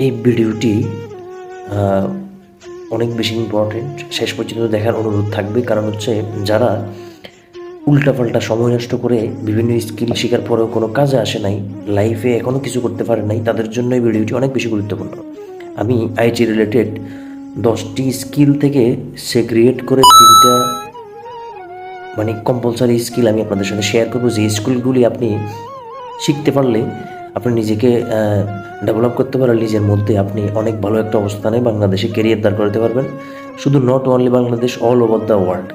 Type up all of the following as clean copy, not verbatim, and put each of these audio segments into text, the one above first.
এই ভিডিওটি আহ, অনেক বেশি ইম্পর্টেন্ট, শেষ পর্যন্ত দেখার অনুরোধ থাকবে। কারণ হচ্ছে যারা উল্টাপাল্টা সময় নষ্ট করে বিভিন্ন স্কিল শেখার পরেও কোনো কাজে আসে নাই, লাইফে এখনও কিছু করতে পারে নাই, তাদের জন্য এই ভিডিওটি অনেক বেশি গুরুত্বপূর্ণ। আমি আইটি রিলেটেড 10টি স্কিল থেকে সেগ্রিগেট করে 3টা কম্পালসারি স্কিল আমি আপনাদের সাথে শেয়ার করবো, যে স্কিলগুলি আপনি শিখতে পারলে আপনি নিজেকে ডেভেলপ করতে পারলে নিজের মধ্যে আপনি অনেক ভালো একটা অবস্থানে বাংলাদেশে কেরিয়ার দাঁড় করতে পারবেন। শুধু not only Bangladesh, all over the world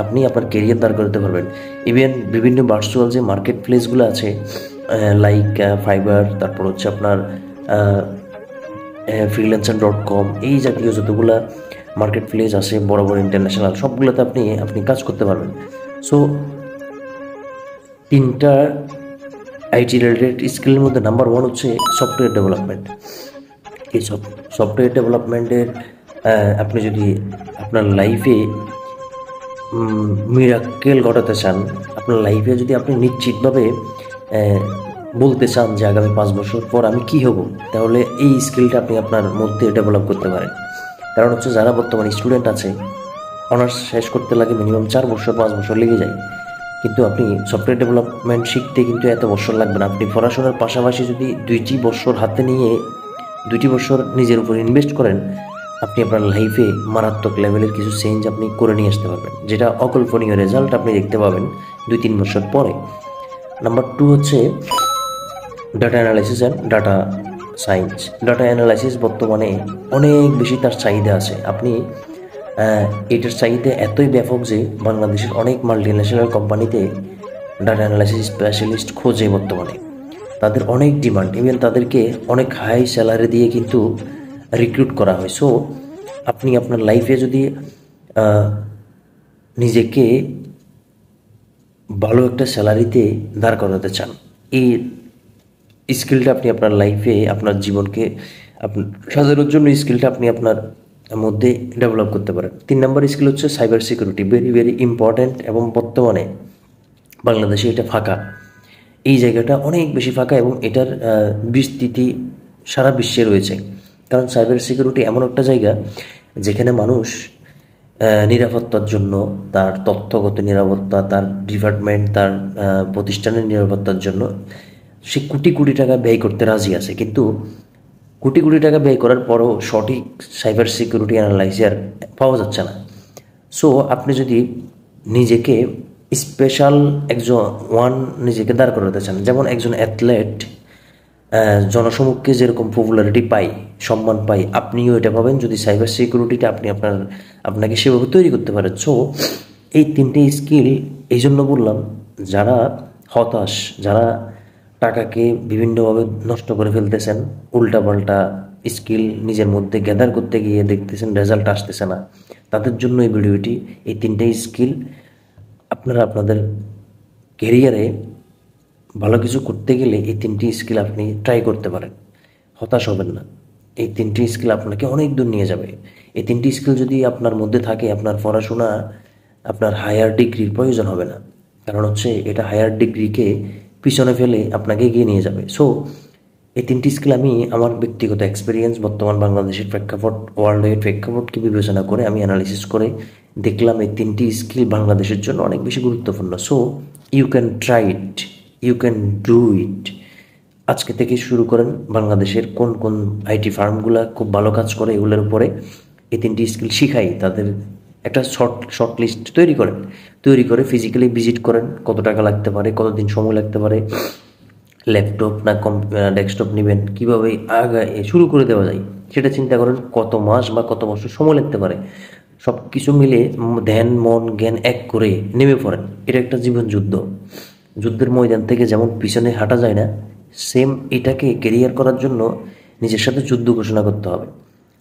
আপনি আপনার কেরিয়ার দাঁড় করতে পারবেন। ইভেন বিভিন্ন ভার্চুয়াল যে মার্কেট প্লেসগুলো আছে, লাইক ফাইবার, তারপর হচ্ছে আপনার freelancer.com, এই জাতীয় যতগুলা মার্কেট প্লেস আছে বড় বড় ইন্টারন্যাশনাল, সবগুলোতে আপনি কাজ করতে পারবেন। সো 3টা আইটি রিলেটেড স্কিলের মধ্যে নাম্বার 1 হচ্ছে সফটওয়্যার ডেভেলপমেন্ট। এই সফটওয়্যার ডেভেলপমেন্টের আপনি যদি আপনার লাইফে মিরাক্কেল ঘটাতে চান, আপনার লাইফে যদি আপনি নিশ্চিতভাবে বলতে চান যে আগামী 5 বছর পর আমি কি হব, তাহলে এই স্কিলটা আপনি আপনার মধ্যে ডেভেলপ করতে পারেন। কারণ হচ্ছে যারা বর্তমানে স্টুডেন্ট আছে, অনার্স শেষ করতে লাগে মিনিমাম 4 বছর 5 বছর লেগে যায়, কিন্তু আপনি সফটওয়্যার ডেভেলপমেন্ট শিখতে কিন্তু এত বছর লাগবে না। আপনি পড়াশোনার পাশাপাশি যদি 2টি বছর হাতে নিয়ে 2টি বছর নিজের উপর ইনভেস্ট করেন, আপনি আপনার লাইফে মারাত্মক লেভেলের কিছু চেঞ্জ আপনি করে নিয়ে আসতে পারবেন, যেটা অকল্পনীয় রেজাল্ট আপনি দেখতে পাবেন 2-3 বছর পরে। নাম্বার 2 হচ্ছে data analysis and data science. Data analysis বর্তমানে অনেক বেশি তার চাহিদা আছে। আপনি এটার চাহিদা এতই ব্যাপক যে বাংলাদেশের অনেক মাল্টিন্যাশনাল কোম্পানিতে ডাটা অ্যানালাইসিস স্পেশালিস্ট খোঁজে বর্তমানে। তাদের অনেক ডিমান্ড, ইভেন তাদেরকে অনেক হাই স্যালারি দিয়ে কিন্তু রিক্রুট করা হয়। সো আপনি আপনার লাইফে যদি নিজেকে ভালো একটা স্যালারিতে দাঁড় করাতে চান, এই স্কিলটা আপনি আপনার লাইফে আপনার জীবনকে আপনার সাজানোর জন্য স্কিলটা আপনি আপনার মধ্যে ডেভেলপ করতে পারেন। 3 নম্বর স্কিল হচ্ছে cyber security, very very important, এবং বর্তমানে বাংলাদেশে এটা ফাঁকা, এই জায়গাটা অনেক বেশি ফাঁকা, এবং এটার বিস্তৃতি সারা বিশ্বে রয়েছে। কারণ সাইবার সিকিউরিটি এমন একটা জায়গা যেখানে মানুষ নিরাপত্তার জন্য, তার তথ্যগত নিরাপত্তা, তার ডিপার্টমেন্ট, তার প্রতিষ্ঠানের নিরাপত্তার জন্য সে কোটি কোটি টাকা ব্যয় করতে রাজি আছে, কিন্তু কোটি কোটি টাকা ব্যয় করার পরও সঠিক সাইবার সিকিউরিটি অ্যানালাইজার পাওয়া যাচ্ছে না। সো আপনি যদি নিজেকে স্পেশাল নিজেকে দাঁড় করাতে চান, যেমন একজন অ্যাথলেট জনসমক্ষে যেরকম পপুলারিটি পাই, সম্মান পাই, আপনিও এটা পাবেন যদি সাইবার সিকিউরিটিটা আপনাকে সেভাবে তৈরি করতে পারেন। সো এই 3টে স্কিল এই জন্য বললাম, যারা হতাশ, যারা টাকাকে বিভিন্নভাবে নষ্ট করে ফেলতেছেন, উল্টাপাল্টা স্কিল নিজের মধ্যে গ্যাদার করতে গিয়ে দেখতেছেন রেজাল্ট আসতেছে না, তাদের জন্য এই ভিডিওটি। এই 3টে স্কিল আপনারা আপনাদের কেরিয়ারে ভালো কিছু করতে গেলে এই 3টি স্কিল আপনি ট্রাই করতে পারেন, হতাশ হবেন না। এই 3টি স্কিল আপনাকে অনেক দূর নিয়ে যাবে। এই 3টি স্কিল যদি আপনার মধ্যে থাকে, আপনার পড়াশোনা, আপনার হায়ার ডিগ্রির প্রয়োজন হবে না। কারণ হচ্ছে এটা হায়ার ডিগ্রিকে পিছনে ফেলে আপনাকে এগিয়ে নিয়ে যাবে। সো এই 3টি স্কিল আমি আমার ব্যক্তিগত এক্সপিরিয়েন্স, বর্তমান বাংলাদেশের প্রেক্ষাপট, ওয়ার্ল্ডের প্রেক্ষাপটকে বিবেচনা করে আমি অ্যানালিসিস করে দেখলাম এই 3টি স্কিল বাংলাদেশের জন্য অনেক বেশি গুরুত্বপূর্ণ। So you can try it, you can do it. আজকে থেকে শুরু করেন। বাংলাদেশের কোন কোন আইটি ফার্মগুলো খুব ভালো কাজ করে, এগুলোর উপরে এই 3টি স্কিল শিখাই, তাদের একটা শর্ট লিস্ট তৈরি করে ফিজিক্যালি ভিজিট করেন। কত টাকা লাগতে পারে, কতদিন সময় লাগতে পারে, ল্যাপটপ না ডেস্কটপ নেবেন, কীভাবে শুরু করে দেওয়া যায় সেটা চিন্তা করেন। কত মাস বা কত বছর সময় লাগতে পারে, সব কিছু মিলে ধ্যান মন জ্ঞান এক করে নেমে পড়েন। এটা একটা জীবন যুদ্ধ। যুদ্ধের ময়দান থেকে যেমন পিছনে হাঁটা যায় না, সেম এটাকে কেরিয়ার করার জন্য নিজের সাথে যুদ্ধ ঘোষণা করতে হবে।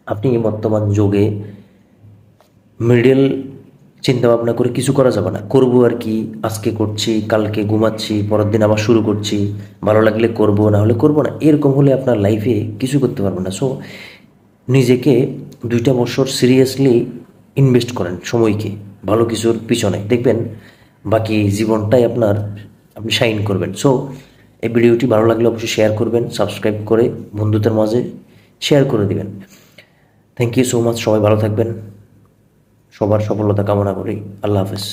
আপনি বর্তমান যুগে মিডল চিন্তা ভাবনা করে কিছু করা যাবে না। করবো আর কি, আজকে করছি, কালকে ঘুমাচ্ছি, পরের দিন আবার শুরু করছি, ভালো লাগলে করবো, না হলে করবো না, এরকম হলে আপনার লাইফে কিছু করতে পারবেন না। সো নিজেকে 2টা বছর সিরিয়াসলি ইনভেস্ট করেন সময়কে ভালো কিছুর পিছনে, দেখবেন বাকি জীবনটাই আপনি শাইন করবেন। সো এই ভিডিওটি ভালো লাগলে অবশ্যই শেয়ার করবেন, সাবস্ক্রাইব করে বন্ধুদের মাঝে শেয়ার করে দিবেন। থ্যাংক ইউ সো মাচ, সবাই ভালো থাকবেন, সবার সফলতা কামনা করি। আল্লাহ হাফেজ।